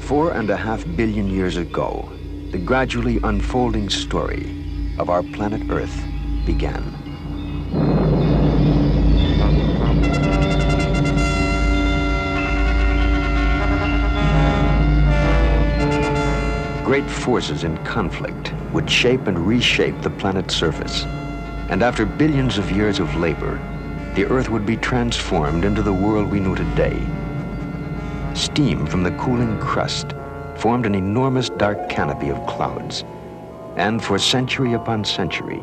4.5 billion years ago, the gradually unfolding story of our planet Earth began. Great forces in conflict would shape and reshape the planet's surface. And after billions of years of labor, the Earth would be transformed into the world we know today. Steam from the cooling crust formed an enormous dark canopy of clouds. And for century upon century,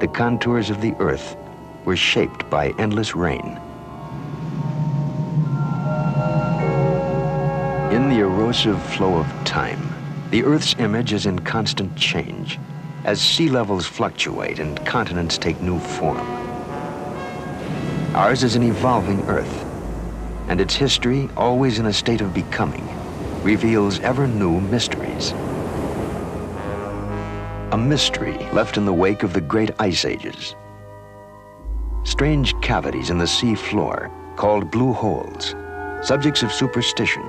the contours of the Earth were shaped by endless rain. In the erosive flow of time, the Earth's image is in constant change as sea levels fluctuate and continents take new form. Ours is an evolving Earth, and its history, always in a state of becoming, reveals ever new mysteries. A mystery left in the wake of the great ice ages. Strange cavities in the sea floor, called blue holes, subjects of superstition.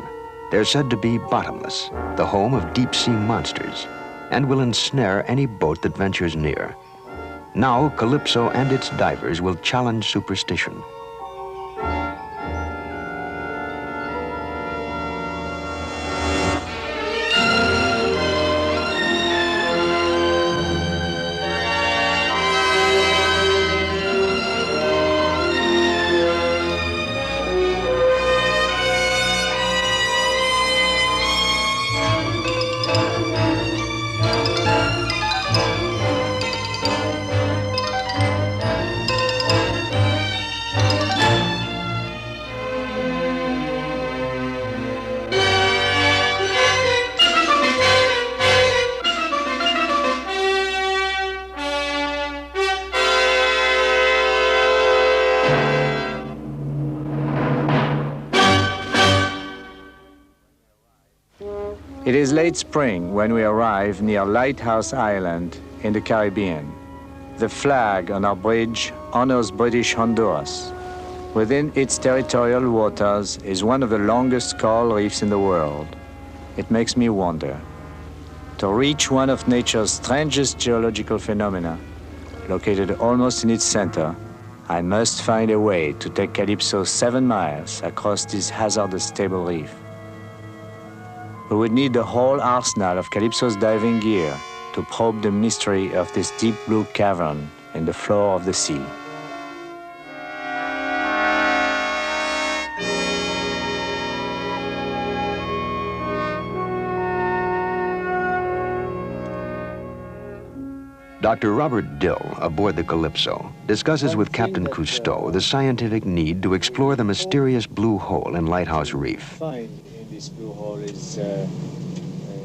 They're said to be bottomless, the home of deep-sea monsters, and will ensnare any boat that ventures near. Now, Calypso and its divers will challenge superstition. It is late spring when we arrive near Lighthouse Island in the Caribbean. The flag on our bridge honors British Honduras. Within its territorial waters is one of the longest coral reefs in the world. It makes me wonder. To reach one of nature's strangest geological phenomena, located almost in its center, I must find a way to take Calypso 7 miles across this hazardous stable reef. We would need the whole arsenal of Calypso's diving gear to probe the mystery of this deep blue cavern in the floor of the sea. Dr. Robert Dill, aboard the Calypso, discusses with Captain Cousteau the scientific need to explore the mysterious blue hole in Lighthouse Reef. This blue hole is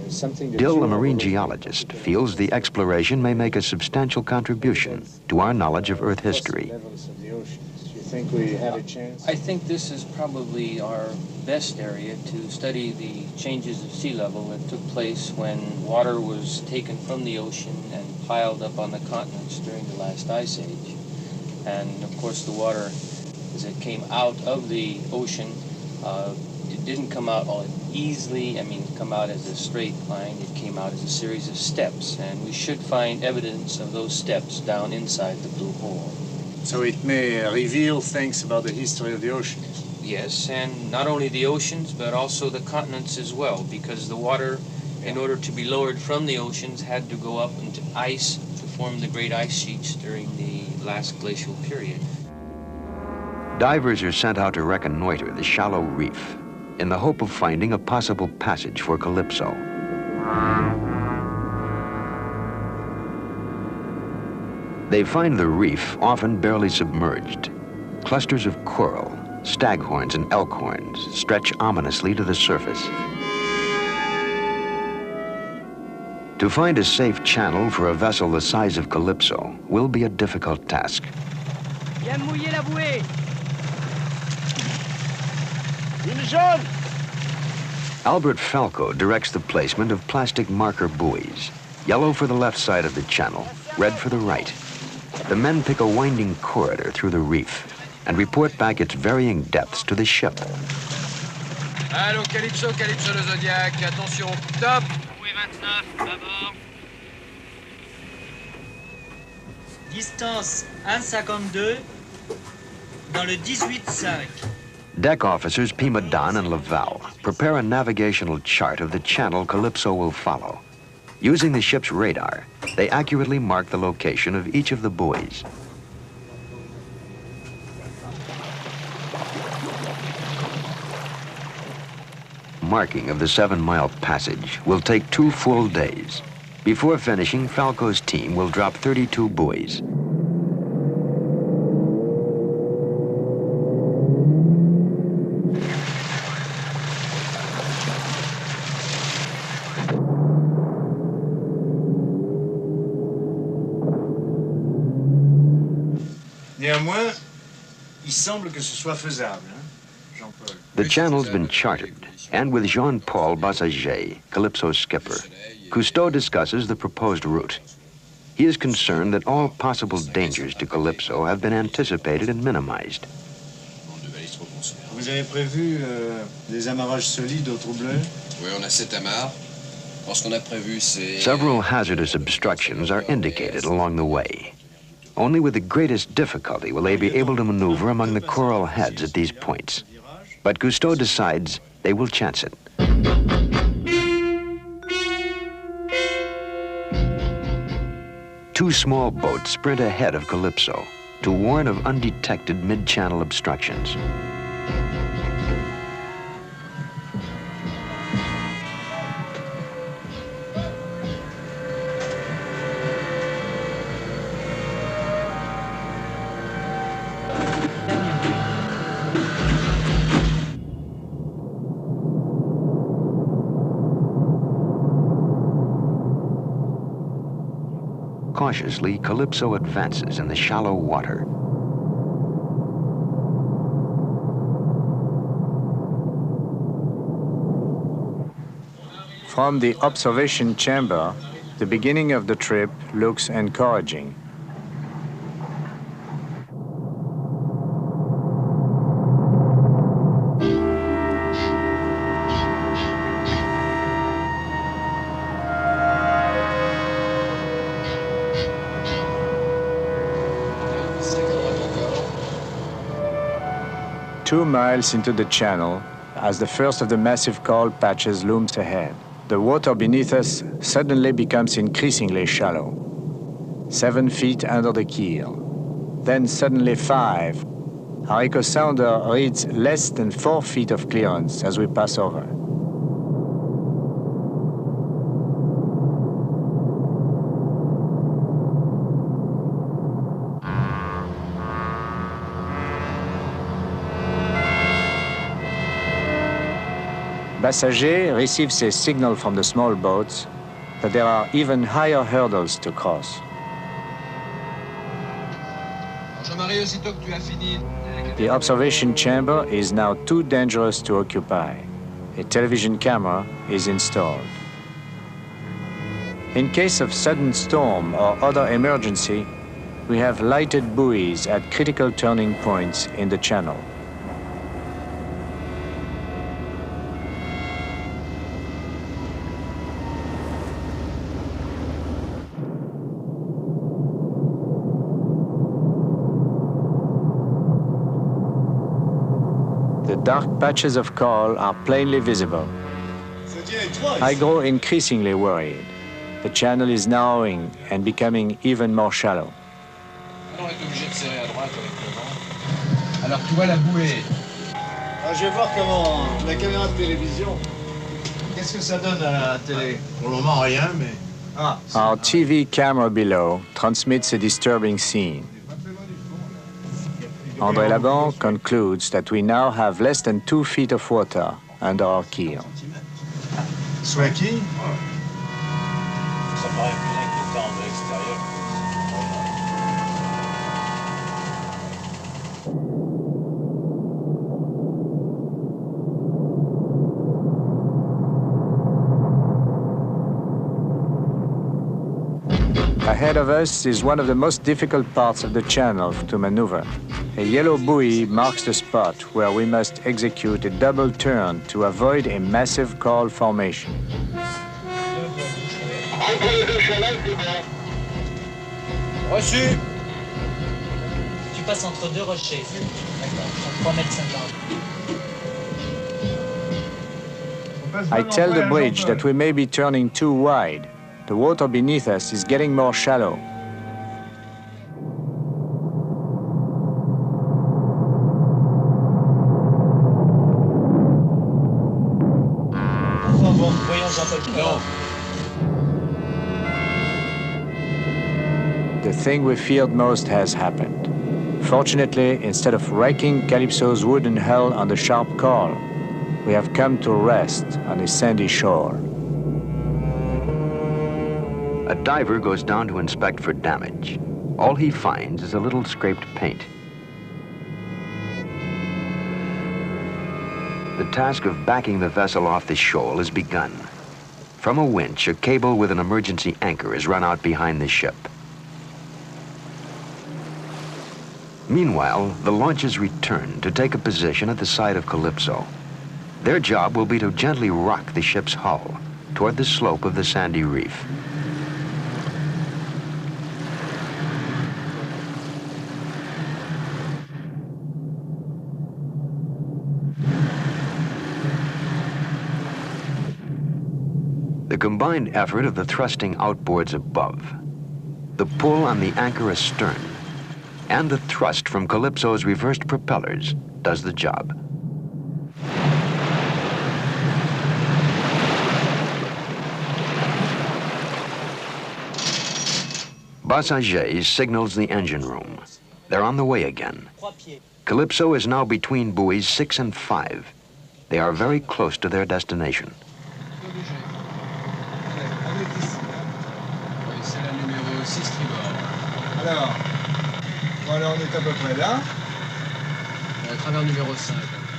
something. Dill, a marine geologist, feels the exploration may make a substantial contribution to our knowledge of Earth history. Do you think we have a chance? I think this is probably our best area to study the changes of sea level that took place when water was taken from the ocean and piled up on the continents during the last ice age. And of course the water, as it came out of the ocean, it didn't come out all easily, come out as a straight line. It came out as a series of steps, and we should find evidence of those steps down inside the blue hole. So it may reveal things about the history of the oceans. Yes, and not only the oceans, but also the continents as well, because the water, in order to be lowered from the oceans, had to go up into ice to form the great ice sheets during the last glacial period. Divers are sent out to reconnoiter the shallow reef in the hope of finding a possible passage for Calypso. They find the reef often barely submerged. Clusters of coral, staghorns and elk horns stretch ominously to the surface. To find a safe channel for a vessel the size of Calypso will be a difficult task. Albert Falco directs the placement of plastic marker buoys, yellow for the left side of the channel, red for the right. The men pick a winding corridor through the reef and report back its varying depths to the ship. Allô, Calypso, Calypso le Zodiac. Attention, top. Oui, 29, d'abord. Distance 1,52 dans le 18,5. Deck officers Pima Don and Laval prepare a navigational chart of the channel Calypso will follow. Using the ship's radar, they accurately mark the location of each of the buoys. Marking of the 7-mile passage will take 2 full days. Before finishing, Falco's team will drop 32 buoys. Néanmoins, il semble que ce soit faisable, hein, Jean-Paul. The channel's been charted, and with Jean-Paul Bassager, Calypso's skipper, Cousteau discusses the proposed route. He is concerned that all possible dangers to Calypso have been anticipated and minimized. Vous avez prévu des amarrages solides au trou-bleu? Oui, on a 7 amarres. Alors, ce qu'on a prévu, c'est... Several hazardous obstructions are indicated along the way. Only with the greatest difficulty will they be able to maneuver among the coral heads at these points. But Cousteau decides they will chance it. Two small boats sprint ahead of Calypso to warn of undetected mid-channel obstructions. Cautiously, Calypso advances in the shallow water. From the observation chamber, the beginning of the trip looks encouraging. Two miles into the channel, as the first of the massive coral patches looms ahead, the water beneath us suddenly becomes increasingly shallow. 7 feet under the keel, then suddenly 5. Our echo sounder reads less than 4 feet of clearance as we pass over. Bassager receives a signal from the small boats that there are even higher hurdles to cross. The observation chamber is now too dangerous to occupy. A television camera is installed. In case of sudden storm or other emergency, we have lighted buoys at critical turning points in the channel. The dark patches of coral are plainly visible. I grow increasingly worried. The channel is narrowing and becoming even more shallow. On est obligé de serrer à droite avec le vent. Alors, tu vois la bouée. Alors, je vais voir comment la caméra de télévision, qu'est-ce que ça donne à la télé? Pour le moment, rien, mais... Our TV camera below transmits a disturbing scene. André Laban concludes that we now have less than 2 feet of water under our keel. Soit qui? Ça paraît plus inquiétant de l'extérieur. Ahead of us is one of the most difficult parts of the channel to maneuver. A yellow buoy marks the spot where we must execute a double turn to avoid a massive coral formation. Reçu. Tu passes entre deux rochers. D'accord, en 3,50 m. I tell the bridge that we may be turning too wide. The water beneath us is getting more shallow. The thing we feared most has happened. Fortunately, instead of wrecking Calypso's wooden hull on the sharp coral, we have come to rest on a sandy shore. A diver goes down to inspect for damage. All he finds is a little scraped paint. The task of backing the vessel off the shoal has begun. From a winch, a cable with an emergency anchor is run out behind the ship. Meanwhile, the launches return to take a position at the side of Calypso. Their job will be to gently rock the ship's hull toward the slope of the sandy reef. The combined effort of the thrusting outboards above, the pull on the anchor astern, and the thrust from Calypso's reversed propellers does the job. Passager signals the engine room. They're on the way again. Calypso is now between buoys 6 and 5. They are very close to their destination. C'est la numéro 6 tribord. Alors, voilà, on est à peu près là. À travers numéro 5.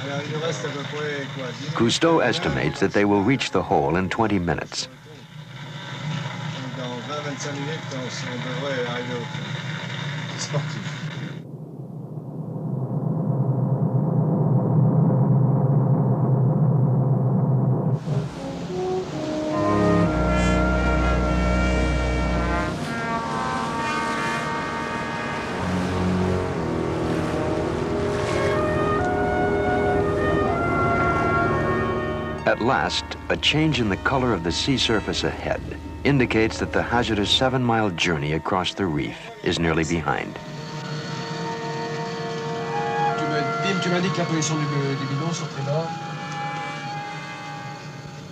Alors, il nous reste à peu près quoi, 10 minutes. Cousteau estimates that they will reach the hole in 20 minutes. Dans 20-25 minutes, on devrait arriver au fond. C'est sportif. At last, a change in the color of the sea surface ahead indicates that the hazardous 7-mile journey across the reef is nearly behind. Tu m'indiques la position du bidon sur tribord.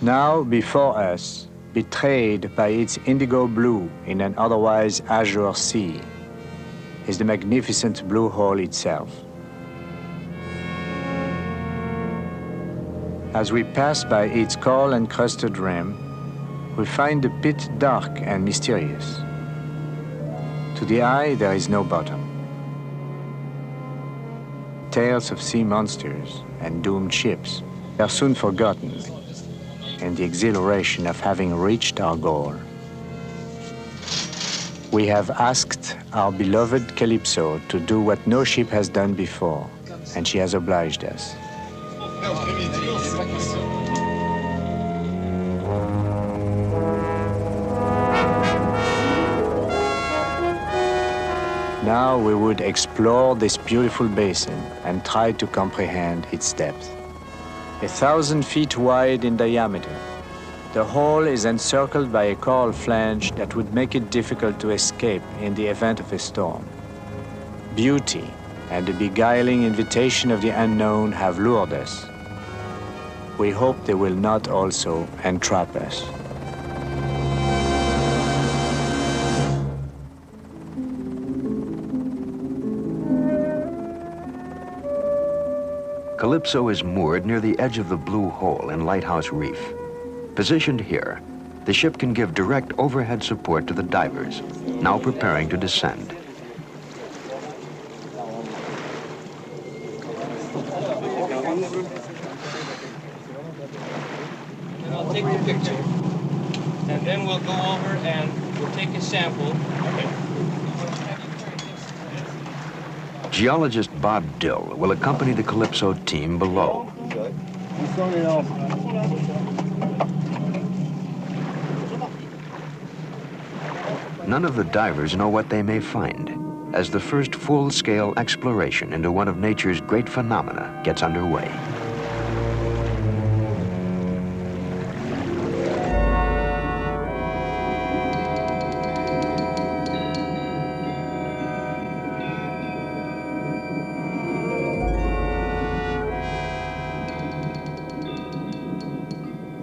Now before us, betrayed by its indigo blue in an otherwise azure sea, is the magnificent blue hole itself. As we pass by its coral-encrusted rim, we find the pit dark and mysterious. To the eye, there is no bottom. Tales of sea monsters and doomed ships are soon forgotten in the exhilaration of having reached our goal. We have asked our beloved Calypso to do what no ship has done before, and she has obliged us. Now we would explore this beautiful basin and try to comprehend its depth. 1,000 feet wide in diameter, the hole is encircled by a coral flange that would make it difficult to escape in the event of a storm. Beauty and the beguiling invitation of the unknown have lured us. We hope they will not also entrap us. Calypso is moored near the edge of the blue hole in Lighthouse Reef. Positioned here, the ship can give direct overhead support to the divers, now preparing to descend. And I'll take the picture. And then we'll go over and We'll take a sample. Geologist Bob Dill will accompany the Calypso team below. None of the divers know what they may find as the first full-scale exploration into one of nature's great phenomena gets underway.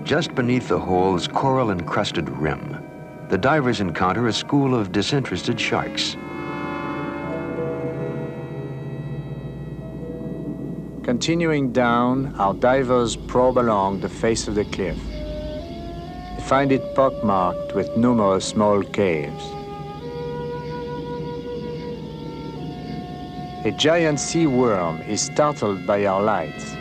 Just beneath the hole's coral-encrusted rim, the divers encounter a school of disinterested sharks. Continuing down, our divers probe along the face of the cliff. They find it pockmarked with numerous small caves. A giant sea worm is startled by our lights.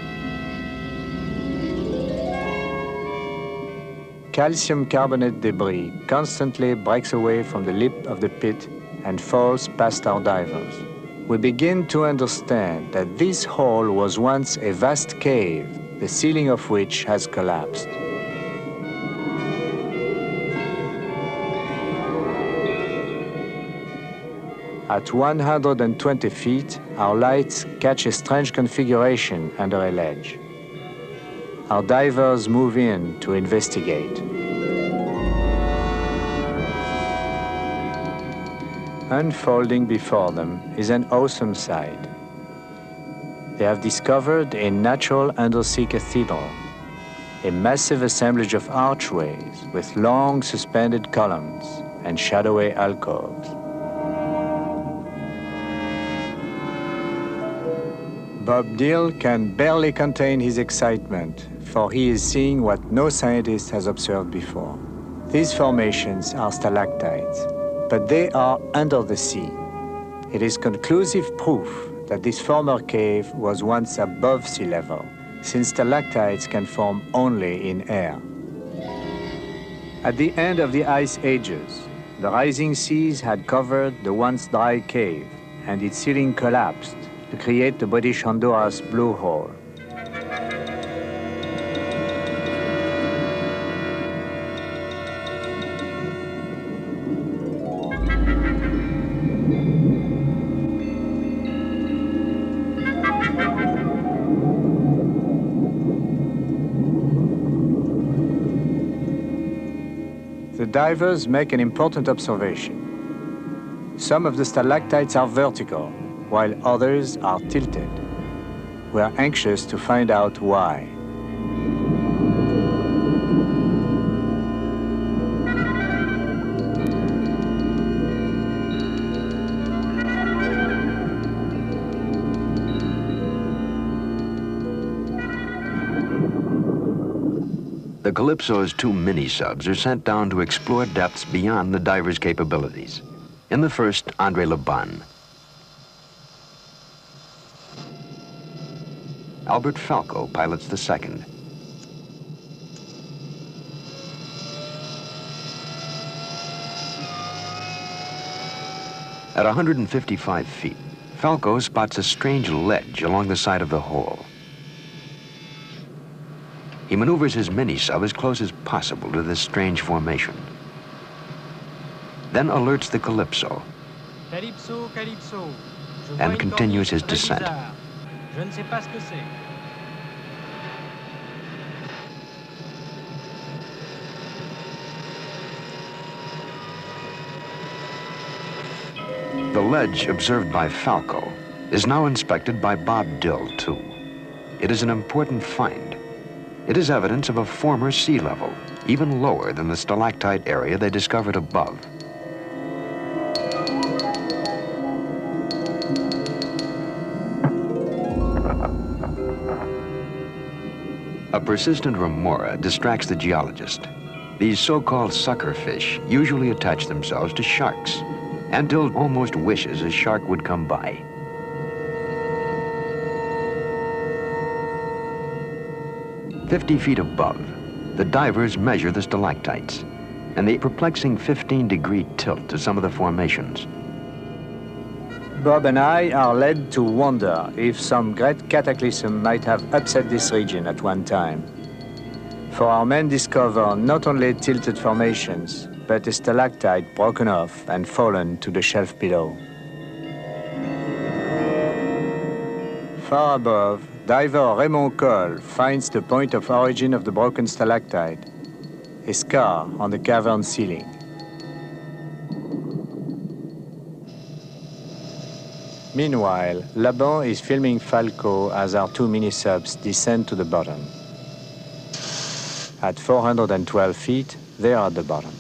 Calcium carbonate debris constantly breaks away from the lip of the pit and falls past our divers. We begin to understand that this hole was once a vast cave, the ceiling of which has collapsed. At 120 feet, our lights catch a strange configuration under a ledge. Our divers move in to investigate. Unfolding before them is an awesome sight. They have discovered a natural undersea cathedral, a massive assemblage of archways with long suspended columns and shadowy alcoves. Bob Dill can barely contain his excitement, for he is seeing what no scientist has observed before. These formations are stalactites, but they are under the sea. It is conclusive proof that this former cave was once above sea level, since stalactites can form only in air. At the end of the ice ages, the rising seas had covered the once dry cave, and its ceiling collapsed to create the British Honduras blue hole. The divers make an important observation. Some of the stalactites are vertical, while others are tilted. We are anxious to find out why. The Calypso's 2 mini-subs are sent down to explore depths beyond the divers' capabilities. In the first, Andre Leban. Albert Falco pilots the second. At 155 feet, Falco spots a strange ledge along the side of the hole. He maneuvers his mini-sub as close as possible to this strange formation, then alerts the Calypso Calypso, Calypso. and continues his descent. Je ne sais pas ce que c'est. The ledge observed by Falco is now inspected by Bob Dill, too. It is an important find. It is evidence of a former sea level, even lower than the stalactite area they discovered above. A persistent remora distracts the geologist. These so-called sucker fish usually attach themselves to sharks, and Dill almost wishes a shark would come by. "50 feet above, the divers measure the stalactites. and the perplexing 15-degree tilt to some of the formations. Bob and I are led to wonder if some great cataclysm might have upset this region at one time. For our men discover not only tilted formations, but a stalactite broken off and fallen to the shelf below. Far above, diver Raymond Cole finds the point of origin of the broken stalactite, a scar on the cavern ceiling. Meanwhile, Laban is filming Falco as our two mini-subs descend to the bottom. At 412 feet, they are at the bottom.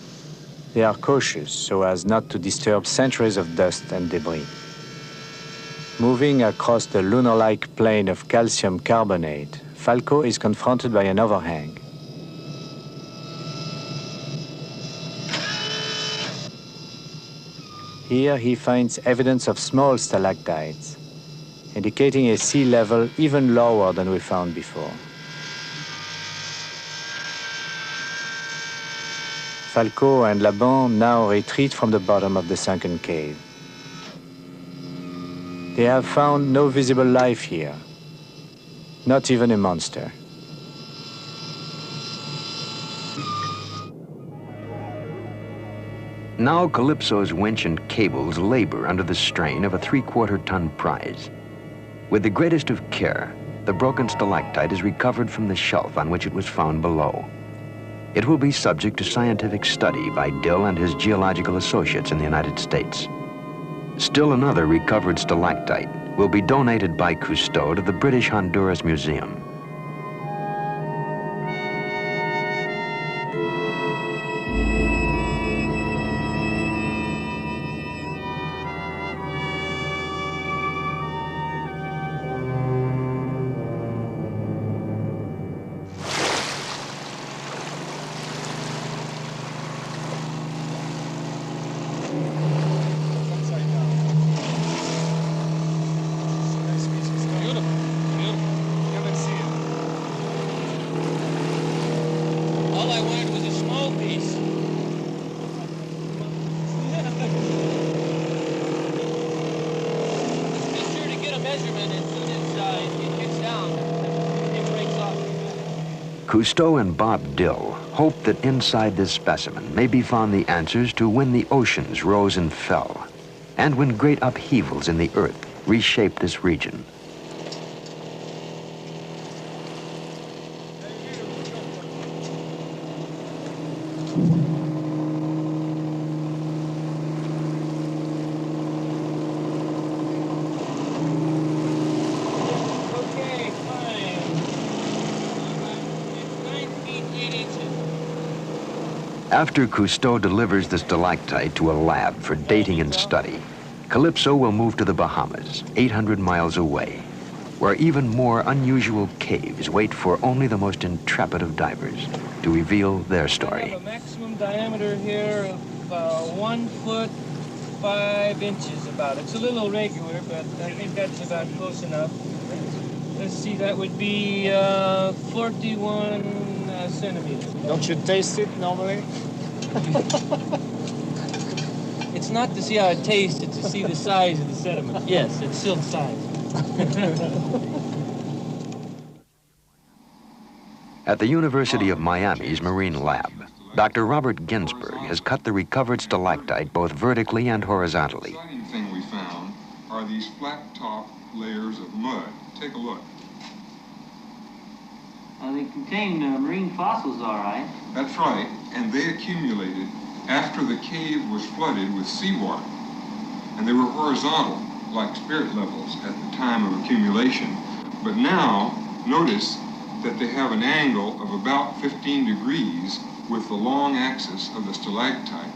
They are cautious so as not to disturb centuries of dust and debris. Moving across the lunar-like plane of calcium carbonate, Falco is confronted by an overhang. Here he finds evidence of small stalactites, indicating a sea level even lower than we found before. Falco and Laban now retreat from the bottom of the sunken cave. They have found no visible life here, not even a monster. Now Calypso's winch and cables labor under the strain of a 3/4-ton prize. With the greatest of care, the broken stalactite is recovered from the shelf on which it was found below. It will be subject to scientific study by Dill and his geological associates in the United States. Still another recovered stalactite will be donated by Cousteau to the British Honduras Museum. Cousteau and Bob Dill hope that inside this specimen may be found the answers to when the oceans rose and fell, and when great upheavals in the earth reshaped this region. After Cousteau delivers the stalactite to a lab for dating and study, Calypso will move to the Bahamas, 800 miles away, where even more unusual caves wait for only the most intrepid of divers to reveal their story. We have a maximum diameter here of 1 foot 5 inches about. It's a little irregular, but I think that's about close enough. Let's see, that would be 41 centimeters. Don't you taste it normally? It's not to see how it tastes, it's to see the size of the sediment. Yes, it's still the size. At the University of Miami's Marine Lab, Dr. Robert Ginsberg has cut the recovered stalactite both vertically and horizontally. The exciting thing we found are these flat-top layers of mud. Take a look. They contain marine fossils, all right. That's right, and they accumulated after the cave was flooded with seawater. And they were horizontal, like spirit levels at the time of accumulation. But now, notice that they have an angle of about 15 degrees with the long axis of the stalactite.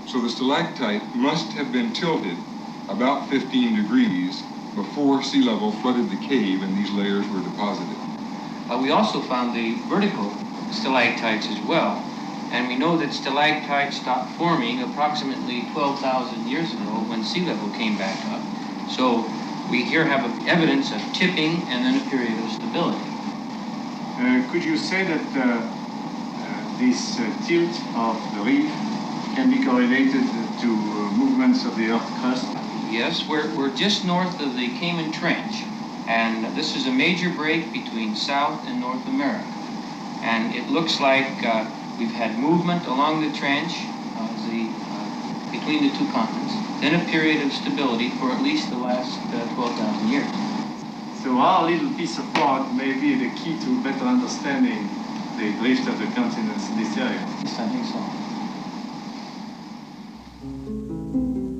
So the stalactite must have been tilted about 15 degrees before sea level flooded the cave and these layers were deposited. We also found the vertical stalactites as well, and we know that stalactites stopped forming approximately 12,000 years ago when sea level came back up. So we here have evidence of tipping and then a period of stability. Could you say that this tilt of the reef can be correlated to movements of the Earth crust? Yes, we're just north of the Cayman Trench, and this is a major break between South and North America. And it looks like we've had movement along the trench between the two continents, then a period of stability for at least the last 12,000 years. So our little piece of rock may be the key to better understanding the drift of the continents in this area. Yes, I think so.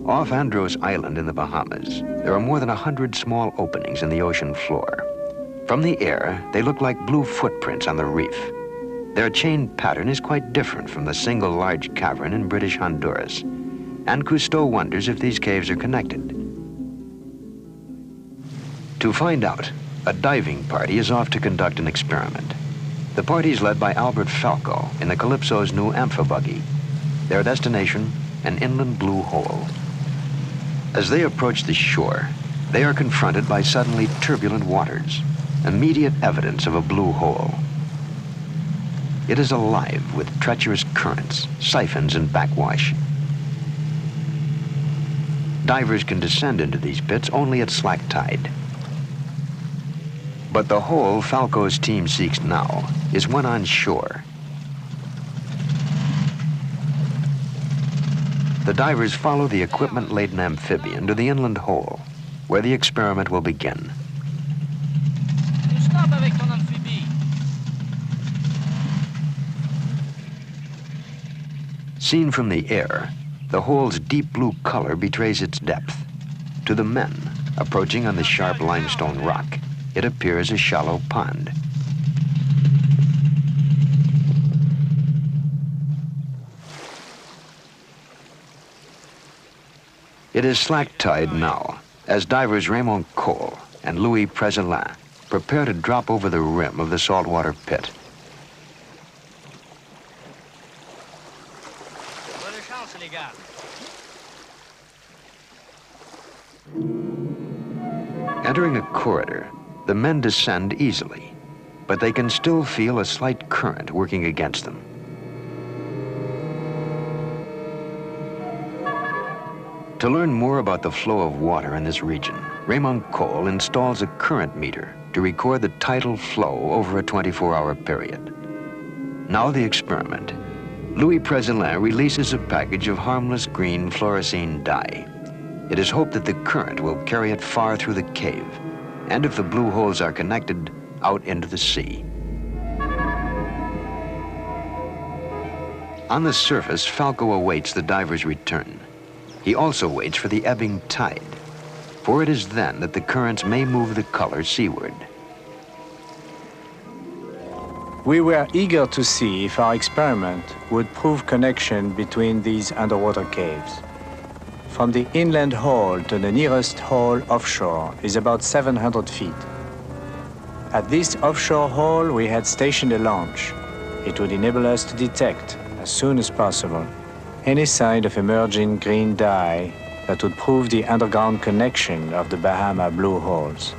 Off Andros Island in the Bahamas, there are more than 100 small openings in the ocean floor. From the air, they look like blue footprints on the reef. Their chain pattern is quite different from the single large cavern in British Honduras, and Cousteau wonders if these caves are connected. To find out, a diving party is off to conduct an experiment. The party is led by Albert Falco in the Calypso's new amphibuggy. Their destination, an inland blue hole. As they approach the shore, they are confronted by suddenly turbulent waters, immediate evidence of a blue hole. It is alive with treacherous currents, siphons, and backwash. Divers can descend into these pits only at slack tide. But the hole Falco's team seeks now is one on shore. The divers follow the equipment-laden amphibian to the inland hole, where the experiment will begin. Seen from the air, the hole's deep blue color betrays its depth. To the men, approaching on the sharp limestone rock, it appears a shallow pond. It is slack tide now, as divers Raymond Cole and Louis Prezelin prepare to drop over the rim of the saltwater pit. Entering a corridor, the men descend easily, but they can still feel a slight current working against them. To learn more about the flow of water in this region, Raymond Cole installs a current meter to record the tidal flow over a 24-hour period. Now the experiment. Louis Prezelin releases a package of harmless green fluorescein dye. It is hoped that the current will carry it far through the cave, and if the blue holes are connected, out into the sea. On the surface, Falco awaits the diver's return. He also waits for the ebbing tide, for it is then that the currents may move the color seaward. We were eager to see if our experiment would prove connection between these underwater caves. From the inland hole to the nearest hole offshore is about 700 feet. At this offshore hole, we had stationed a launch. It would enable us to detect, as soon as possible, any sign of emerging green dye that would prove the underground connection of the Bahama blue holes.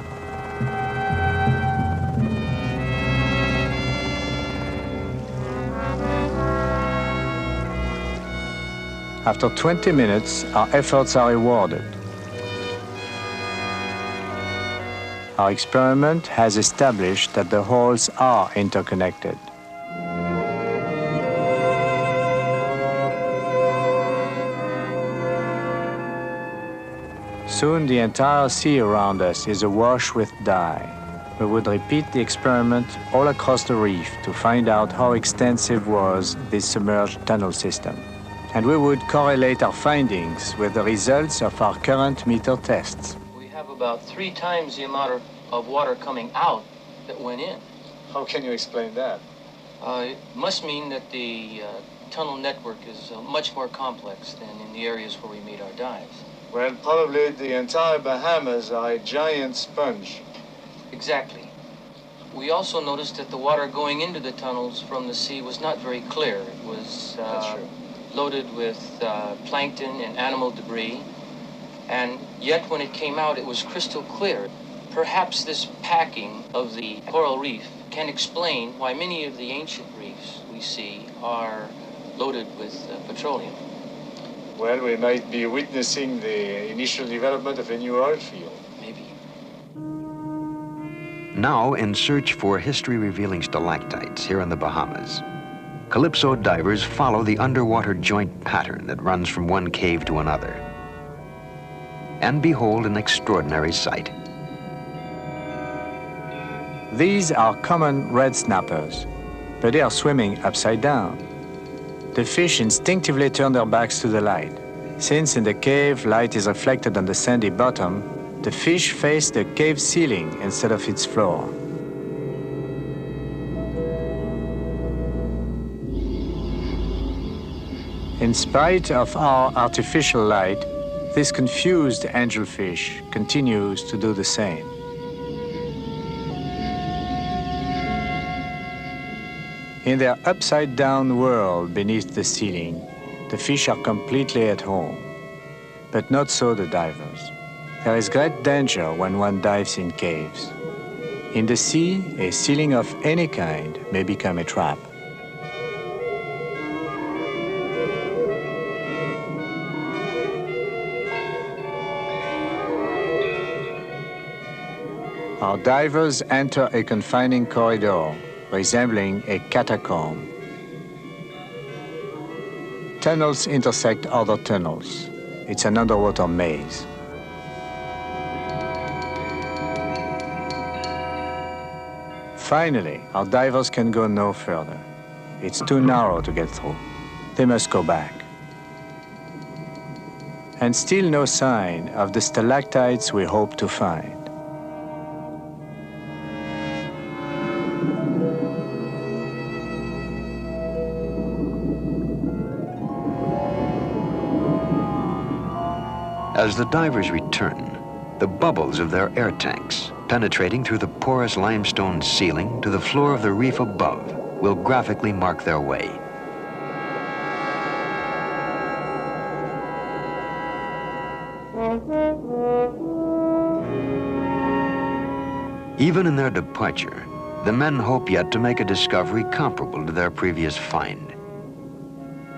After 20 minutes, our efforts are rewarded. Our experiment has established that the holes are interconnected. Soon the entire sea around us is awash with dye. We would repeat the experiment all across the reef to find out how extensive was this submerged tunnel system. And we would correlate our findings with the results of our current meter tests. We have about 3 times the amount of water coming out that went in. How can you explain that? It must mean that the tunnel network is much more complex than in the areas where we made our dives. Well, probably the entire Bahamas are a giant sponge. Exactly. We also noticed that the water going into the tunnels from the sea was not very clear. It was loaded with plankton and animal debris, and yet when it came out, it was crystal clear. Perhaps this packing of the coral reef can explain why many of the ancient reefs we see are loaded with petroleum. Well, we might be witnessing the initial development of a new oil field. Maybe. Now, in search for history-revealing stalactites here in the Bahamas, Calypso divers follow the underwater joint pattern that runs from one cave to another, and behold an extraordinary sight. These are common red snappers, but they are swimming upside down. The fish instinctively turn their backs to the light. Since in the cave light is reflected on the sandy bottom, the fish face the cave ceiling instead of its floor. In spite of our artificial light, this confused angelfish continues to do the same. In their upside-down world beneath the ceiling, the fish are completely at home. But not so the divers. There is great danger when one dives in caves. In the sea, a ceiling of any kind may become a trap. Our divers enter a confining corridor resembling a catacomb. Tunnels intersect other tunnels. It's an underwater maze. Finally, our divers can go no further. It's too narrow to get through. They must go back. And still no sign of the stalactites we hope to find. As the divers return, the bubbles of their air tanks, penetrating through the porous limestone ceiling to the floor of the reef above, will graphically mark their way. Even in their departure, the men hope yet to make a discovery comparable to their previous find.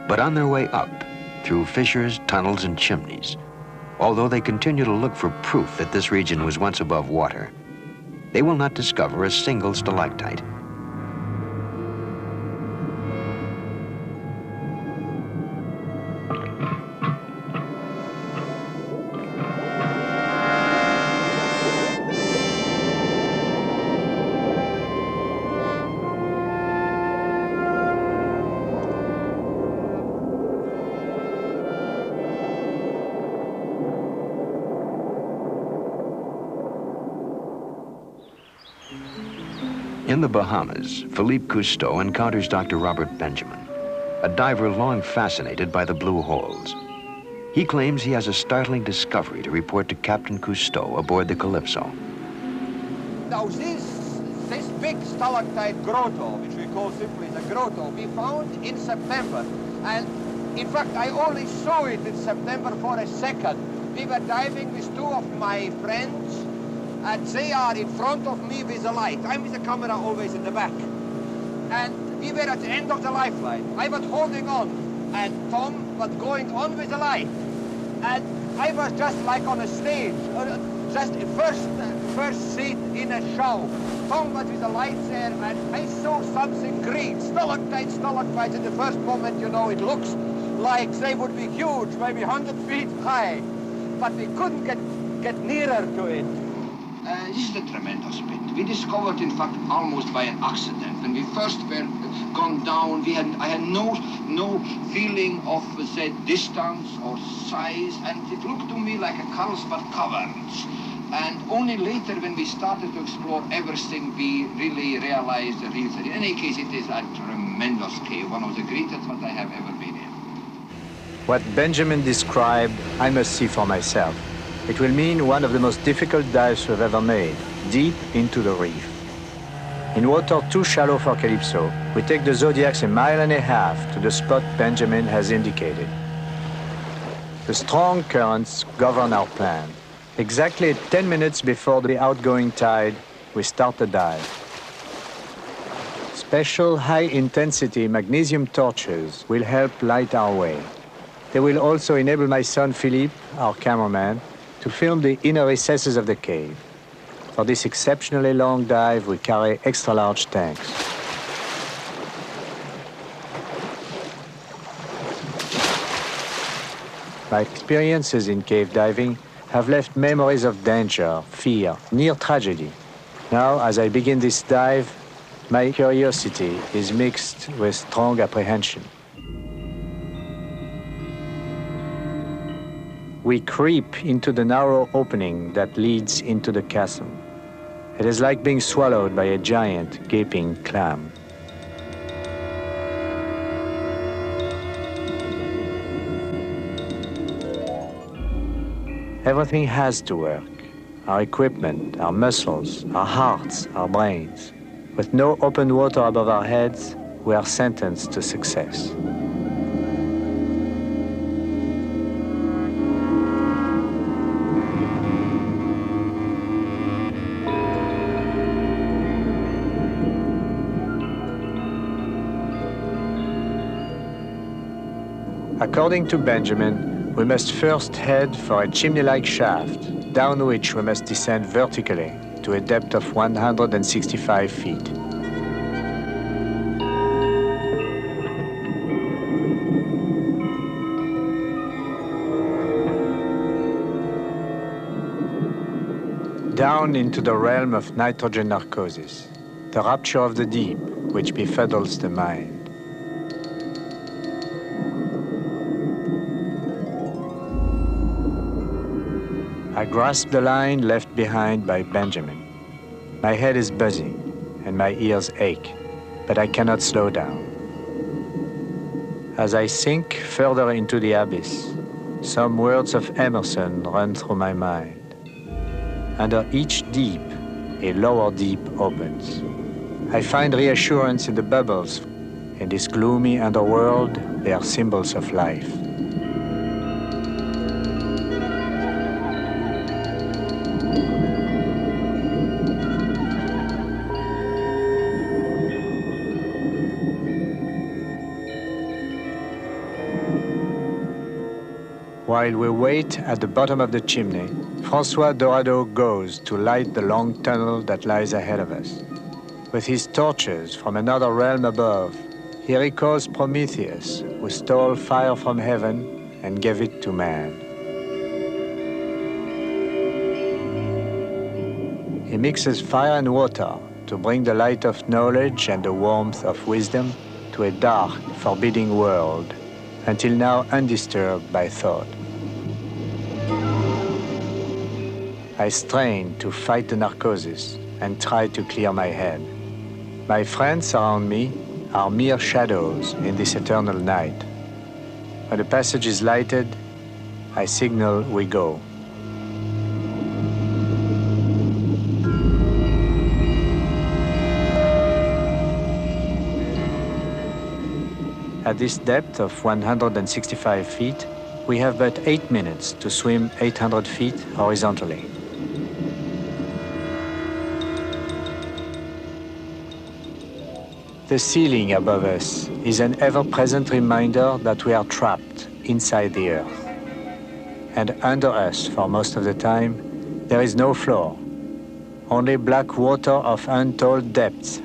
But on their way up, through fissures, tunnels, and chimneys, although they continue to look for proof that this region was once above water, they will not discover a single stalactite. In the Bahamas, Philippe Cousteau encounters Dr. Robert Benjamin, a diver long fascinated by the blue holes. He claims he has a startling discovery to report to Captain Cousteau aboard the Calypso. Now this big stalactite grotto, which we call simply the grotto, we found in September. And in fact, I only saw it in September for a second. We were diving with two of my friends, and they are in front of me with a light. I'm with the camera always in the back. And we were at the end of the lifeline. I was holding on, and Tom was going on with the light. And I was just like on a stage, just first seat in a show. Tom was with the lights there, and I saw something green, stalactites. In the first moment, you know, it looks like they would be huge, maybe 100 feet high. But we couldn't get nearer to it. This is a tremendous bit. We discovered, in fact, almost by an accident. When we first were gone down, I had no feeling of, say, distance or size, and it looked to me like a Carlsbad Caverns. And only later, when we started to explore everything, we really realized the real thing. In any case, it is a tremendous cave, one of the greatest that I have ever been in. What Benjamin described, I must see for myself. It will mean one of the most difficult dives we've ever made, deep into the reef. In water too shallow for Calypso, we take the Zodiacs 1.5 miles to the spot Benjamin has indicated. The strong currents govern our plan. Exactly 10 minutes before the outgoing tide, we start the dive. Special high-intensity magnesium torches will help light our way. They will also enable my son Philippe, our cameraman, to film the inner recesses of the cave. For this exceptionally long dive, we carry extra-large tanks. My experiences in cave diving have left memories of danger, fear, near tragedy. Now, as I begin this dive, my curiosity is mixed with strong apprehension. We creep into the narrow opening that leads into the chasm. It is like being swallowed by a giant, gaping clam. Everything has to work. Our equipment, our muscles, our hearts, our brains. With no open water above our heads, we are sentenced to success. According to Benjamin, we must first head for a chimney-like shaft, down which we must descend vertically to a depth of 165 feet. Down into the realm of nitrogen narcosis, the rapture of the deep, which befuddles the mind. I grasp the line left behind by Benjamin. My head is buzzing and my ears ache, but I cannot slow down. As I sink further into the abyss, some words of Emerson run through my mind. Under each deep, a lower deep opens. I find reassurance in the bubbles. In this gloomy underworld, they are symbols of life. While we wait at the bottom of the chimney, François Dorado goes to light the long tunnel that lies ahead of us. With his torches from another realm above, he recalls Prometheus, who stole fire from heaven and gave it to man. He mixes fire and water to bring the light of knowledge and the warmth of wisdom to a dark, forbidding world, until now undisturbed by thought. I strain to fight the narcosis and try to clear my head. My friends around me are mere shadows in this eternal night. When the passage is lighted, I signal we go. At this depth of 165 feet, we have but 8 minutes to swim 800 feet horizontally. The ceiling above us is an ever-present reminder that we are trapped inside the earth. And under us, for most of the time, there is no floor, only black water of untold depths,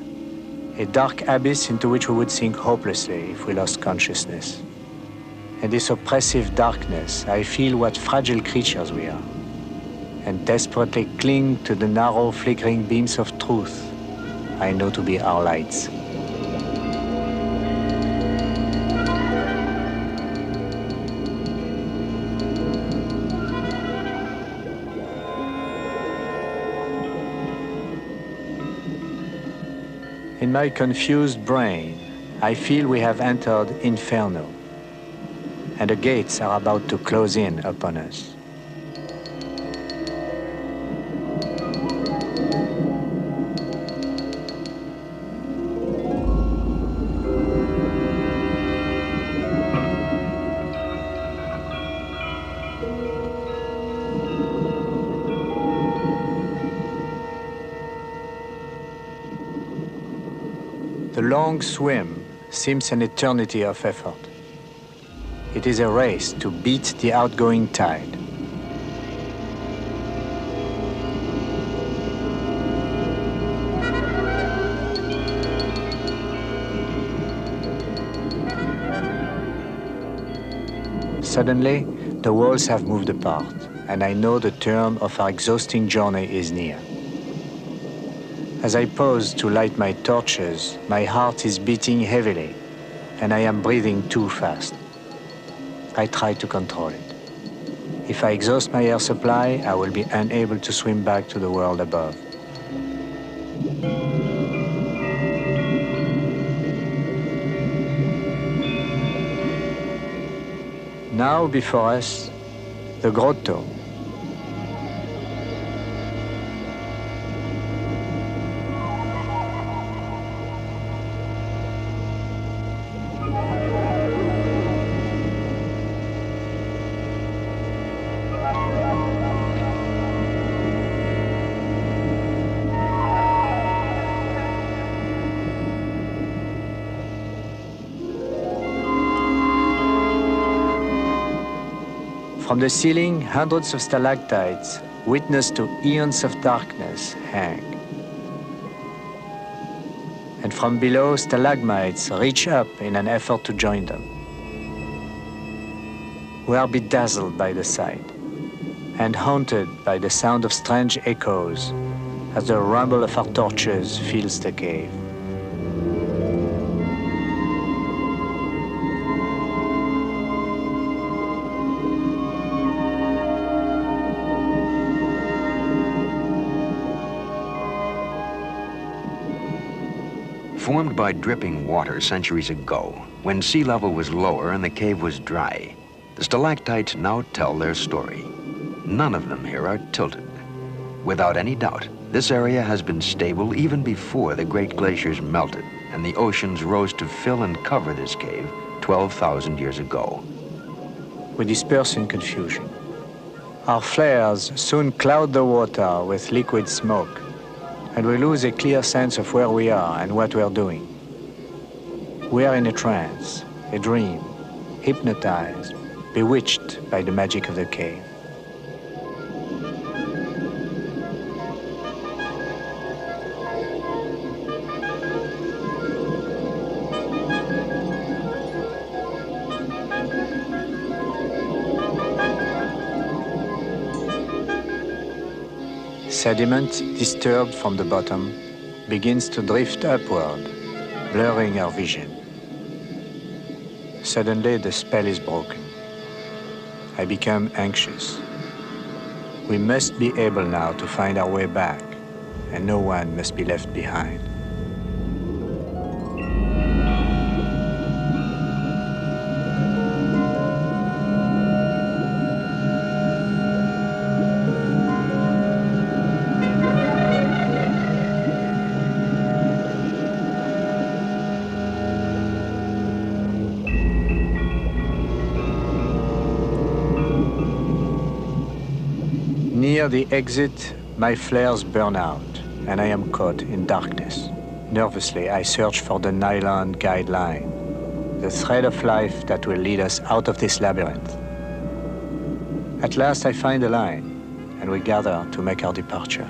a dark abyss into which we would sink hopelessly if we lost consciousness. In this oppressive darkness, I feel what fragile creatures we are, and desperately cling to the narrow, flickering beams of truth I know to be our lights. In my confused brain, I feel we have entered Inferno, and the gates are about to close in upon us. The The long swim seems an eternity of effort. It is a race to beat the outgoing tide. Suddenly, the walls have moved apart, and I know the term of our exhausting journey is near. As I pause to light my torches, my heart is beating heavily, and I am breathing too fast. I try to control it. If I exhaust my air supply, I will be unable to swim back to the world above. Now before us, the grotto. From the ceiling, hundreds of stalactites, witness to eons of darkness, hang. And from below, stalagmites reach up in an effort to join them. We are bedazzled by the sight and haunted by the sound of strange echoes as the rumble of our torches fills the cave. Formed by dripping water centuries ago, when sea level was lower and the cave was dry, the stalactites now tell their story. None of them here are tilted. Without any doubt, this area has been stable even before the great glaciers melted and the oceans rose to fill and cover this cave 12,000 years ago. We disperse in confusion. Our flares soon cloud the water with liquid smoke, and we lose a clear sense of where we are and what we are doing. We are in a trance, a dream, hypnotized, bewitched by the magic of the cave. Sediment, disturbed from the bottom, begins to drift upward, blurring our vision. Suddenly, the spell is broken. I become anxious. We must be able now to find our way back, and no one must be left behind. Near the exit, my flares burn out, and I am caught in darkness. Nervously, I search for the nylon guideline, the thread of life that will lead us out of this labyrinth. At last, I find the line, and we gather to make our departure.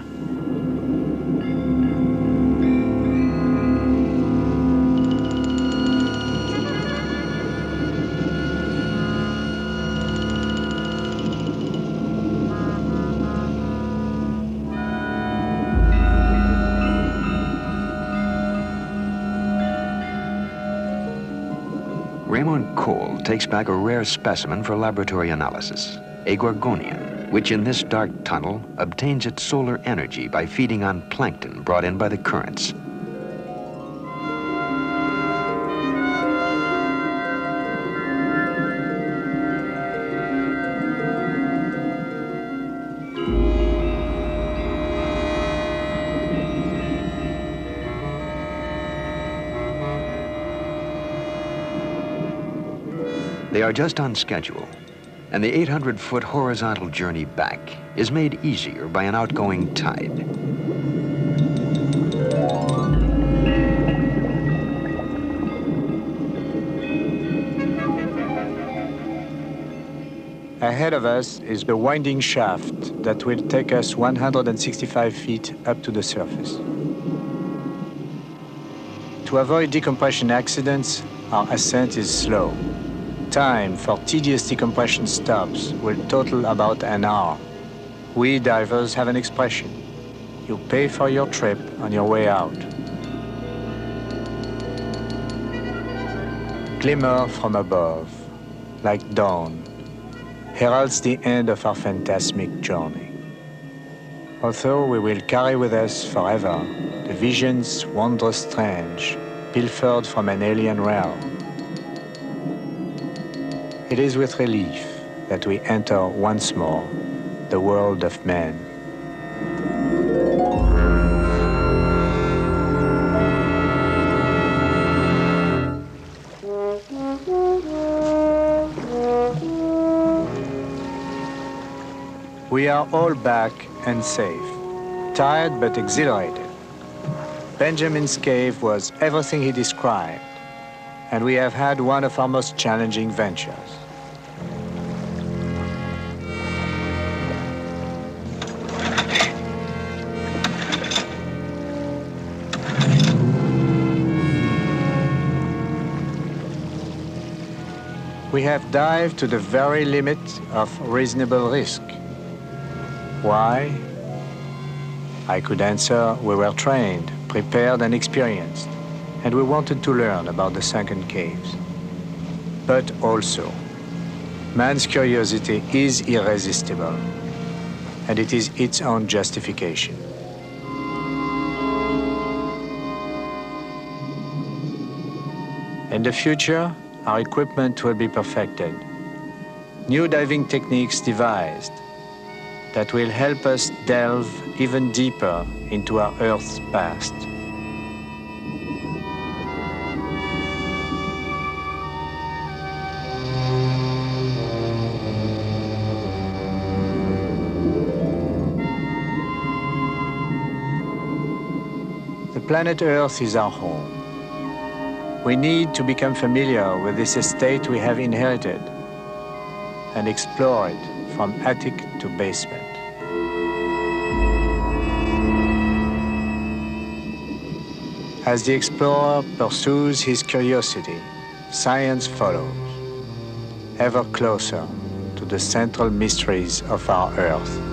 Cole takes back a rare specimen for laboratory analysis, a gorgonian, which in this dark tunnel obtains its solar energy by feeding on plankton brought in by the currents. They are just on schedule, and the 800-foot horizontal journey back is made easier by an outgoing tide. Ahead of us is the winding shaft that will take us 165 feet up to the surface. To avoid decompression accidents, our ascent is slow. Time for tedious decompression stops will total about an hour. We divers have an expression: you pay for your trip on your way out. Glimmer from above, like dawn, heralds the end of our phantasmic journey. Although we will carry with us forever the visions wondrous strange, pilfered from an alien realm, it is with relief that we enter once more the world of men. We are all back and safe, tired but exhilarated. Benjamin's cave was everything he described, and we have had one of our most challenging ventures. We have dived to the very limit of reasonable risk. Why? I could answer, we were trained, prepared and experienced, and we wanted to learn about the sunken caves. But also, man's curiosity is irresistible, and it is its own justification. In the future, our equipment will be perfected, new diving techniques devised that will help us delve even deeper into our Earth's past. The planet Earth is our home. We need to become familiar with this estate we have inherited and explore it from attic to basement. As the explorer pursues his curiosity, science follows, ever closer to the central mysteries of our Earth.